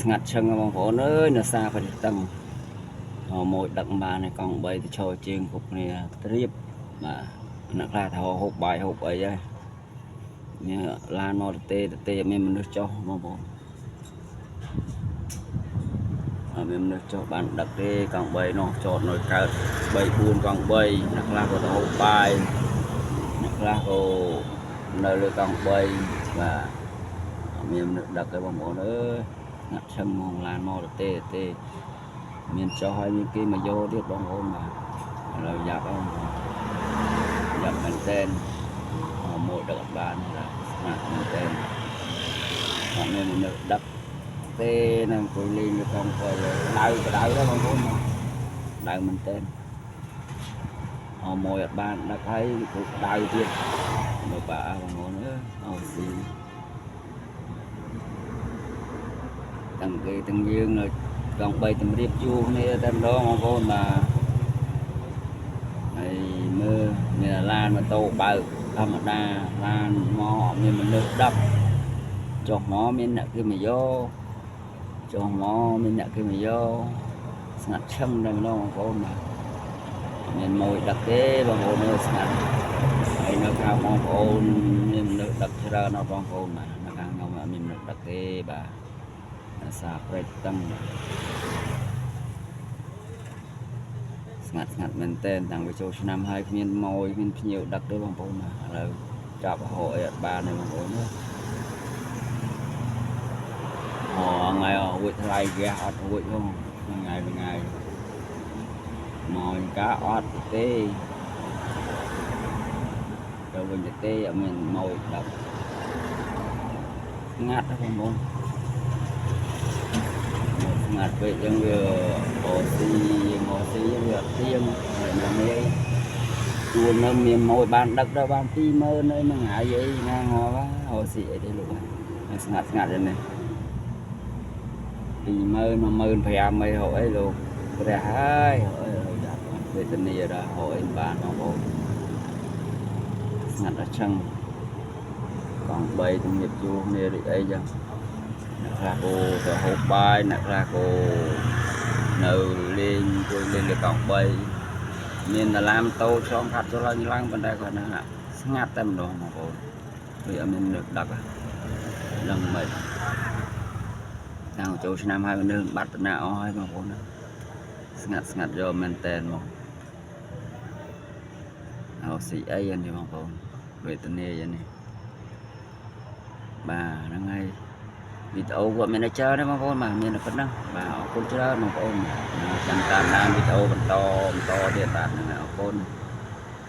ស្ងាត់ឈឹងបងប្អូនអើយនៅសាប្រទេសតឹងមួយដឹកបានឯកង់3ទៅឈរជាងគ្រប់គ្នាត្រៀបបាទអ្នកខ្លះថាហូបបាយហូបអីហើយនេះឡានមកទេមានមនុស្សចុះបងប្អូនអត់មានមនុស្សចុះបានដឹកទេកង់3នោះចតនៅកើត3 4កង់3អ្នកខ្លះក៏ទៅហូបបាយអ្នកខ្លះក៏នៅលើកង់3បាទអត់មានមនុស្សដឹកទេបងប្អូនអើយណាត់ឈឹងមកឡានមកទេមានចុះហើយមានគេមកយកទៀតបងប្អូនបាទឥឡូវយ៉ាប់ហើយយ៉ាប់មែនតែនមួយដឹកបានស្ងាត់មែនតែនអត់មានមនុស្សដឹកទេនឹងអង្គុយលេងនៅក្នុងផ្លូវដៅដែរបងប្អូនដៅមែនតែនមួយអត់បានដឹកហើយគឺដៅទៀតមើលបាបងប្អូនអើយអូស៊ីទាំងគេទាំងយើងនៅកង់3តម្រៀបជួគ្នាតែម្ដងបងប្អូនបាទហើយមើលមានឡានម៉ូតូបើកធម្មតាឡានមកអត់មានមនុស្សដឹកចុះមកមានអ្នកគេមកយកចុះមកមានអ្នកគេមកយកស្ងាត់ឈឹងតែម្ដងបងប្អូនបាទមានមួយដឹកទេបងប្អូនមើលស្ងាត់ហើយនៅខាងបងប្អូនមានមនុស្សដឹកច្រើនណាស់បងប្អូនបាទនៅខាងខ្ញុំអត់មានមនុស្សដឹកទេបាទសាប្រេតតឹងស្ងាត់មែនតែនតាំងពីចូលឆ្នាំហើយគ្មានម៉ួយគ្មានភ្ញៀវដឹកទេបងប្អូនណាឥឡូវចាប់ហោអីអត់បានទេបងប្អូនណាថ្ងៃរួចថ្លៃហ្គាសអត់រួចផងថ្ងៃមកកាអត់ទេទៅវិញទេអត់មានម៉ួយដឹកស្ងាត់ទេបងប្អូនស្ងាត់ពេកចឹងវាអូស៊ីវាទៀងហើយនៅនេះជួននៅមានម៉ួយបានដឹកដល់បាន20000នៅនឹងហើយអីណាងល់អូស៊ីអីទេលោកហើយស្ងាត់ទេនេះ20000 15000អីហូបអីលោកព្រះហើយដាក់វេទនាដល់ហូបអីបានបងប្អូនស្ងាត់ដល់ឆឹងកង់3ទំនៀបជួគ្នាដូចអីចឹងអ្នកខ្លះក៏ទៅហូបបាយអ្នកខ្លះក៏នៅលេងជួយលេងលើកង់3មានតាឡាម៉ូតូឆ្លងកាត់ចូលឡើងប៉ុន្តែគាត់ណាស្ងាត់តែម្ដងបងប្អូនវាអត់មាននឹកដឹកដឹងមិនតាំងចូលឆ្នាំហើយមនុស្សបាត់តាអស់ហើយបងប្អូនស្ងាត់យកមែនតែនមកអោស៊ីអីនេះបងប្អូនវេទនាយ៉ាងនេះបាទហ្នឹងហើយវីដេអូគាត់មានច្រើនទេបងប្អូនបាទមានតែប៉ុណ្ណឹងបាទអរគុណច្រើនបងប្អូនចាំតាមដានវីដេអូបន្តទៀតបាទហ្នឹងអរគុណ